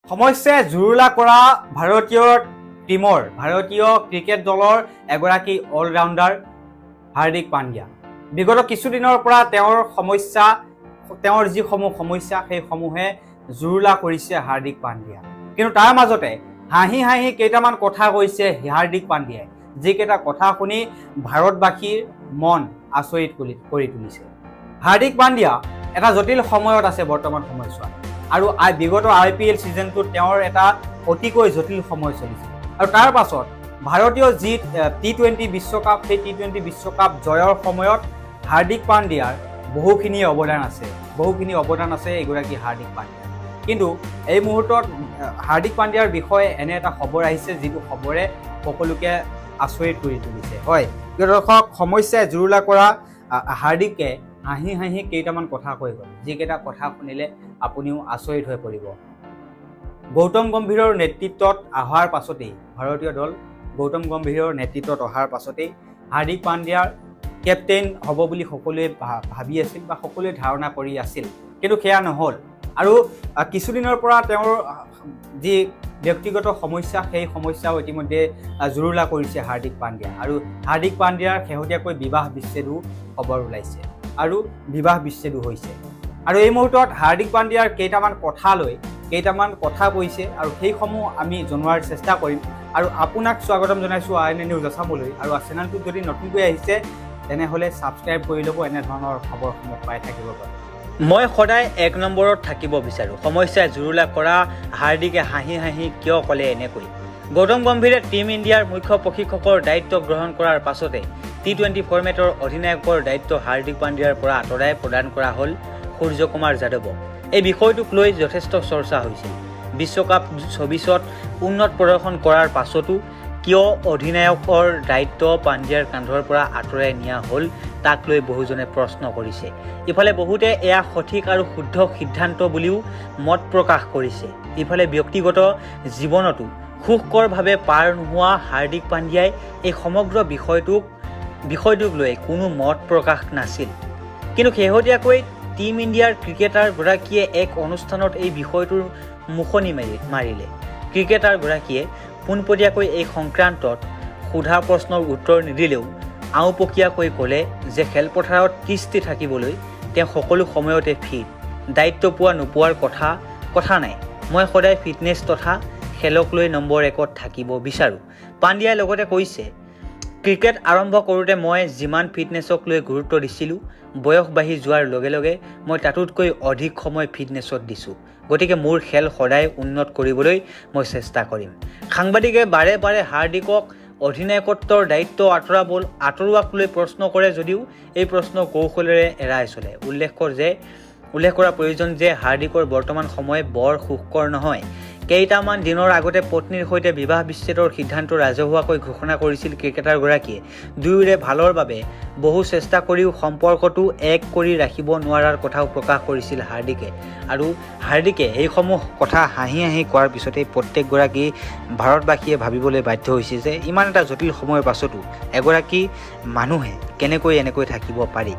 সমস্যাই জুৰুলা কৰা ভাৰতীয় ক্ৰিকেট দলৰ এগৰাকী অলৰাউণ্ডাৰ হাৰ্দিক পাণ্ডিয়া। বিগত কিছুদিনৰ পৰা তেওঁৰ যিসমূহ সমস্যা সেই সমূহে জুৰুলা কৰিছে হাৰ্দিক পাণ্ডিয়া। কিন্তু তাৰ মাজতে হাঁহি হাঁহি কেইটামান কথা কৈছে হাৰ্দিক পাণ্ডিয়াই, যিকেইটা কথা শুনি ভাৰতবাসীৰ মন আচৰিত কৰি তুলিছে। হাৰ্দিক পাণ্ডিয়া এটা জটিল সময়ত আছে বৰ্তমান সময়ছোৱাত, আৰু বিগত IPL ছিজনটোত তেওঁৰ এটা অতিকৈ জটিল সময় চলিছে। আৰু তাৰ পাছত ভাৰতীয় যি T20 বিশ্বকাপ, সেই T20 বিশ্বকাপ জয়ৰ সময়ত হাৰ্দিক পাণ্ডিয়াৰ বহুখিনি অৱদান আছে এগৰাকী হাৰ্দিক পাণ্ডিয়া। কিন্তু এই মুহূৰ্তত হাৰ্দিক পাণ্ডিয়াৰ বিষয়ে এনে এটা খবৰ আহিছে, যিটো খবৰে সকলোকে আচৰিত কৰি তুলিছে। হয় দৰ্শক, সমস্যাই জুৰুলা কৰা হাৰ্দিকে হাঁহি হাঁহি কেইটামান কথা কৈ গ'ল, যিকেইটা কথা শুনিলে আপুনিও আচৰিত হৈ পৰিব। গৌতম গম্ভীৰৰ নেতৃত্বত অহাৰ পাছতেই ভাৰতীয় দল অহাৰ পাছতেই হাৰ্দিক পাণ্ডিয়াৰ কেপ্টেইন হ'ব বুলি সকলোৱে ভাবি আছিল বা সকলোৱে ধাৰণা কৰি আছিল, কিন্তু সেয়া নহ'ল। আৰু কিছুদিনৰ পৰা তেওঁৰ যি ব্যক্তিগত সমস্যা, সেই সমস্যাও ইতিমধ্যে জুৰুলা কৰিছে হাৰ্দিক পাণ্ডিয়া। আৰু হাৰ্দিক পাণ্ডিয়াৰ শেহতীয়াকৈ বিবাহ বিচ্ছেদো খবৰ ওলাইছে আৰু বিবাহ বিচ্ছেদো হৈছে। আৰু এই মুহূৰ্তত হাৰ্দিক পাণ্ডিয়াৰ কেইটামান কথা কৈছে, আৰু সেইসমূহ আমি জনোৱাৰ চেষ্টা কৰিম। আৰু আপোনাক স্বাগতম জনাইছোঁ INA নিউজ আছামলৈ। আৰু চেনেলটোত যদি নতুনকৈ আহিছে তেনেহ'লে ছাবস্ক্ৰাইব কৰি ল'ব, এনেধৰণৰ খবৰসমূহ পাই থাকিব পাৰে। মই সদায় 1 নম্বৰত থাকিব বিচাৰোঁ। সমস্যাই জুৰুলা কৰা হাৰ্দিকে হাঁহি হাঁহি কিয় ক'লে এনেকৈ? গৌতম গম্ভীৰে টীম ইণ্ডিয়াৰ মুখ্য প্ৰশিক্ষকৰ দায়িত্ব গ্ৰহণ কৰাৰ পাছতে T20 ফৰ্মেটৰ অধিনায়কৰ দায়িত্ব হাৰ্দিক পাণ্ডিয়াৰ পৰা আঁতৰাই প্ৰদান কৰা হ'ল সূৰ্য কুমাৰ যাদৱক। এই বিষয়টোক লৈ যথেষ্ট চৰ্চা হৈছিল। বিশ্বকাপ 24ত উন্নত প্ৰদৰ্শন কৰাৰ পাছতো কিয় অধিনায়কৰ দায়িত্ব পাণ্ডিয়াৰ কান্ধৰ পৰা আঁতৰাই নিয়া হ'ল, তাক লৈ বহুজনে প্ৰশ্ন কৰিছে। ইফালে বহুতে এয়া সঠিক আৰু শুদ্ধ সিদ্ধান্ত বুলিও মত প্ৰকাশ কৰিছে। ইফালে ব্যক্তিগত জীৱনতো সুখকৰভাৱে পাৰ নোহোৱা হাৰ্দিক পাণ্ডিয়াই এই সমগ্ৰ বিষয়টোক লৈ কোনো মত প্ৰকাশ নাছিল। কিন্তু শেহতীয়াকৈ টীম ইণ্ডিয়াৰ ক্ৰিকেটাৰগৰাকীয়ে এক অনুষ্ঠানত এই বিষয়টোৰ মুখনি মাৰিলে। ক্ৰিকেটাৰগৰাকীয়ে পোনপটীয়াকৈ এই সংক্ৰান্তত সোধা প্ৰশ্নৰ উত্তৰ নিদিলেও আওপকীয়াকৈ ক'লে যে খেলপথাৰত তিষ্ঠি থাকিবলৈ তেওঁ সকলো সময়তে ফিট। দায়িত্ব পোৱা নোপোৱাৰ কথা নাই, মই সদায় ফিটনেছ তথা খেলক লৈ নম্বৰ 1ত থাকিব বিচাৰোঁ। পাণ্ডিয়াই লগতে কৈছে, ক্ৰিকেট আৰম্ভ কৰোঁতে মই যিমান ফিটনেছক লৈ গুৰুত্ব দিছিলোঁ, বয়স বাঢ়ি যোৱাৰ লগে লগে মই তাতোতকৈ অধিক সময় ফিটনেছত দিছোঁ। গতিকে মোৰ খেল সদায় উন্নত কৰিবলৈ মই চেষ্টা কৰিম। সাংবাদিকে বাৰে বাৰে হাৰ্দিকক অধিনায়কত্বৰ দায়িত্ব আঁতৰোৱাক লৈ প্ৰশ্ন কৰে যদিও এই প্ৰশ্ন কৌশলেৰে এৰাই চলে। উল্লেখ কৰা প্ৰয়োজন যে হাৰ্দিকৰ বৰ্তমান সময় বৰ সুখকৰ নহয়। কেইটামান দিনৰ আগতে পত্নীৰ সৈতে বিবাহ বিচ্ছেদৰ সিদ্ধান্ত ৰাজহুৱাকৈ ঘোষণা কৰিছিল ক্ৰিকেটাৰগৰাকীয়ে। দুয়োৰে ভালৰ বাবে বহু চেষ্টা কৰিও সম্পৰ্কটো এক কৰি ৰাখিব নোৱাৰাৰ কথাও প্ৰকাশ কৰিছিল হাৰ্দিকে। আৰু হাৰ্দিকে এইসমূহ কথা হাঁহি হাঁহি কোৱাৰ পিছতেই প্ৰত্যেকগৰাকী ভাৰতবাসীয়ে ভাবিবলৈ বাধ্য হৈছে যে ইমান এটা জটিল সময়ৰ পাছতো এগৰাকী মানুহে কেনেকৈ এনেকৈ থাকিব পাৰি।